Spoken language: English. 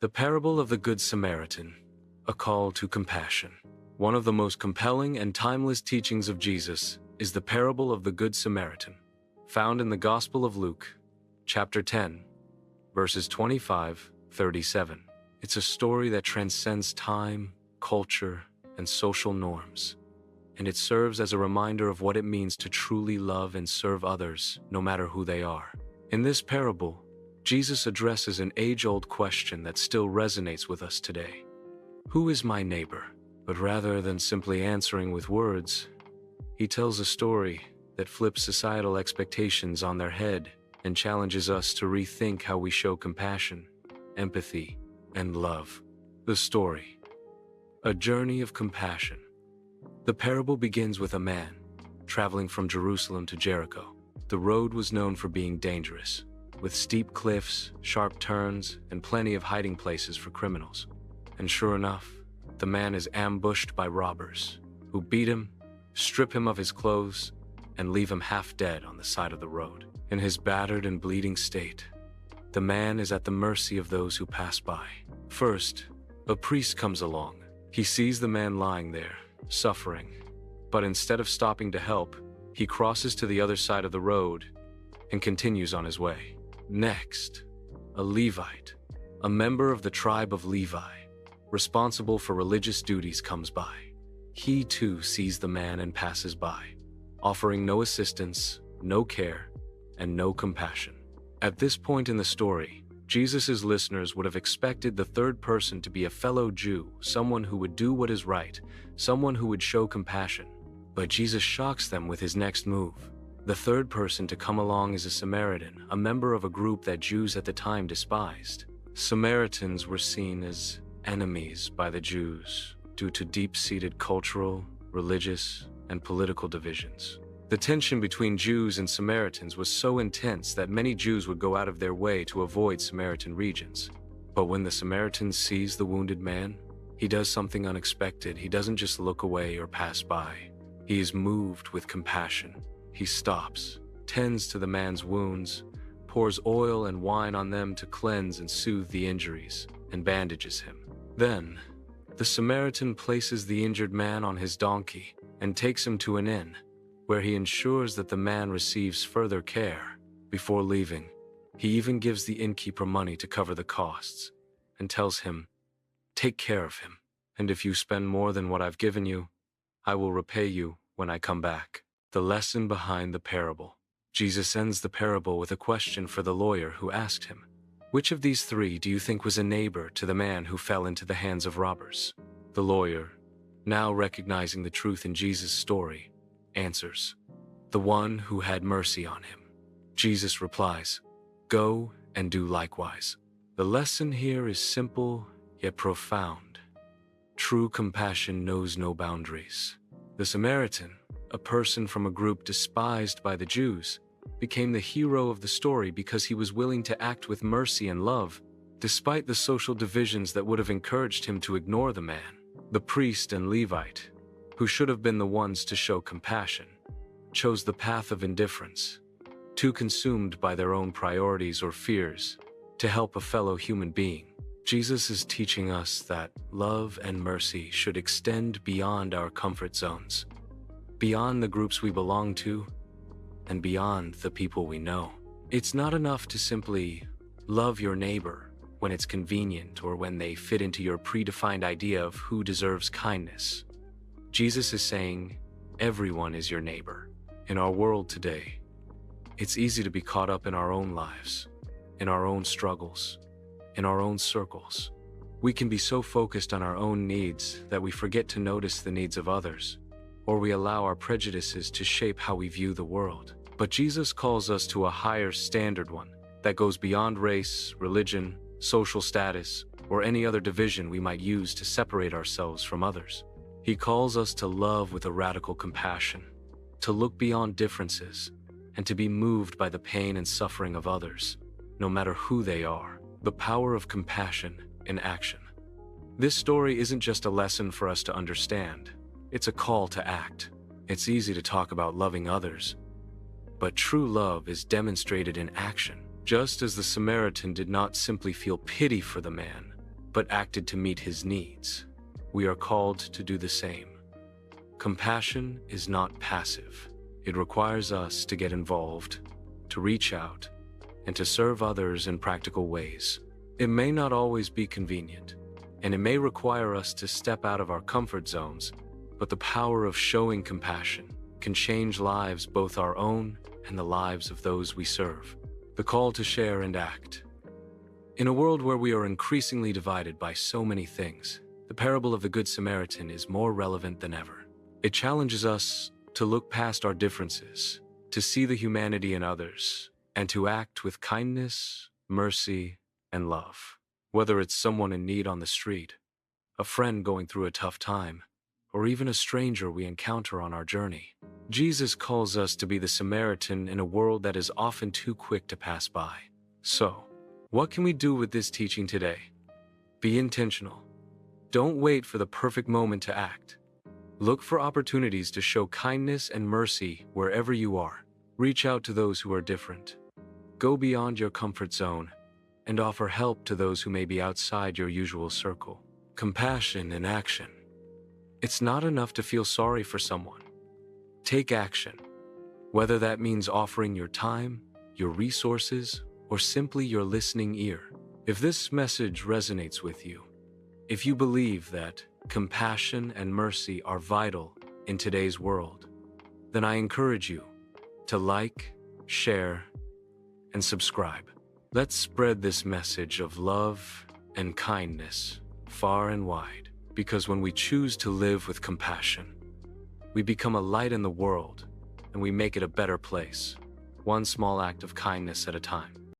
The parable of the Good Samaritan, a call to compassion. One of the most compelling and timeless teachings of Jesus is the parable of the Good Samaritan, found in the Gospel of Luke, chapter 10, verses 25-37. It's a story that transcends time, culture, and social norms, and it serves as a reminder of what it means to truly love and serve others, no matter who they are. In this parable, Jesus addresses an age-old question that still resonates with us today. Who is my neighbor? But rather than simply answering with words, he tells a story that flips societal expectations on their head and challenges us to rethink how we show compassion, empathy, and love. The story: a journey of compassion. The parable begins with a man traveling from Jerusalem to Jericho. The road was known for being dangerous, with steep cliffs, sharp turns, and plenty of hiding places for criminals. And sure enough, the man is ambushed by robbers, who beat him, strip him of his clothes, and leave him half dead on the side of the road. In his battered and bleeding state, the man is at the mercy of those who pass by. First, a priest comes along. He sees the man lying there, suffering, but instead of stopping to help, he crosses to the other side of the road and continues on his way. Next, a Levite, a member of the tribe of Levi, responsible for religious duties, comes by. He too sees the man and passes by, offering no assistance, no care, and no compassion. At this point in the story, Jesus' listeners would have expected the third person to be a fellow Jew, someone who would do what is right, someone who would show compassion. But Jesus shocks them with his next move. The third person to come along is a Samaritan, a member of a group that Jews at the time despised. Samaritans were seen as enemies by the Jews due to deep-seated cultural, religious, and political divisions. The tension between Jews and Samaritans was so intense that many Jews would go out of their way to avoid Samaritan regions. But when the Samaritan sees the wounded man, he does something unexpected. He doesn't just look away or pass by. He is moved with compassion. He stops, tends to the man's wounds, pours oil and wine on them to cleanse and soothe the injuries, and bandages him. Then, the Samaritan places the injured man on his donkey and takes him to an inn, where he ensures that the man receives further care. Before leaving, he even gives the innkeeper money to cover the costs, and tells him, "Take care of him, and if you spend more than what I've given you, I will repay you when I come back." The lesson behind the parable. Jesus ends the parable with a question for the lawyer, who asked him, "Which of these three do you think was a neighbor to the man who fell into the hands of robbers?" The lawyer, now recognizing the truth in Jesus' story, answers, "The one who had mercy on him." Jesus replies, "Go and do likewise." The lesson here is simple yet profound. True compassion knows no boundaries. The Samaritan, a person from a group despised by the Jews, became the hero of the story because he was willing to act with mercy and love, despite the social divisions that would have encouraged him to ignore the man. The priest and Levite, who should have been the ones to show compassion, chose the path of indifference, too consumed by their own priorities or fears to help a fellow human being. Jesus is teaching us that love and mercy should extend beyond our comfort zones, beyond the groups we belong to, and beyond the people we know. It's not enough to simply love your neighbor when it's convenient or when they fit into your predefined idea of who deserves kindness. Jesus is saying, everyone is your neighbor. In our world today, it's easy to be caught up in our own lives, in our own struggles, in our own circles. We can be so focused on our own needs that we forget to notice the needs of others, or we allow our prejudices to shape how we view the world. But Jesus calls us to a higher standard, one that goes beyond race, religion, social status, or any other division we might use to separate ourselves from others. He calls us to love with a radical compassion, to look beyond differences, and to be moved by the pain and suffering of others, no matter who they are. The power of compassion in action. This story isn't just a lesson for us to understand. It's a call to act. It's easy to talk about loving others, but true love is demonstrated in action. Just as the Samaritan did not simply feel pity for the man, but acted to meet his needs. We are called to do the same. Compassion is not passive. It requires us to get involved, to reach out, and to serve others in practical ways. It may not always be convenient, and it may require us to step out of our comfort zones, but the power of showing compassion can change lives, both our own and the lives of those we serve. The call to share and act. In a world where we are increasingly divided by so many things, the parable of the Good Samaritan is more relevant than ever. It challenges us to look past our differences, to see the humanity in others, and to act with kindness, mercy, and love. Whether it's someone in need on the street, a friend going through a tough time, or even a stranger we encounter on our journey, Jesus calls us to be the Samaritan in a world that is often too quick to pass by. So, what can we do with this teaching today? Be intentional. Don't wait for the perfect moment to act. Look for opportunities to show kindness and mercy wherever you are. Reach out to those who are different. Go beyond your comfort zone and offer help to those who may be outside your usual circle. Compassion in action. It's not enough to feel sorry for someone. Take action, whether that means offering your time, your resources, or simply your listening ear. If this message resonates with you, if you believe that compassion and mercy are vital in today's world, then I encourage you to like, share, and subscribe. Let's spread this message of love and kindness far and wide, because when we choose to live with compassion, we become a light in the world and we make it a better place, one small act of kindness at a time.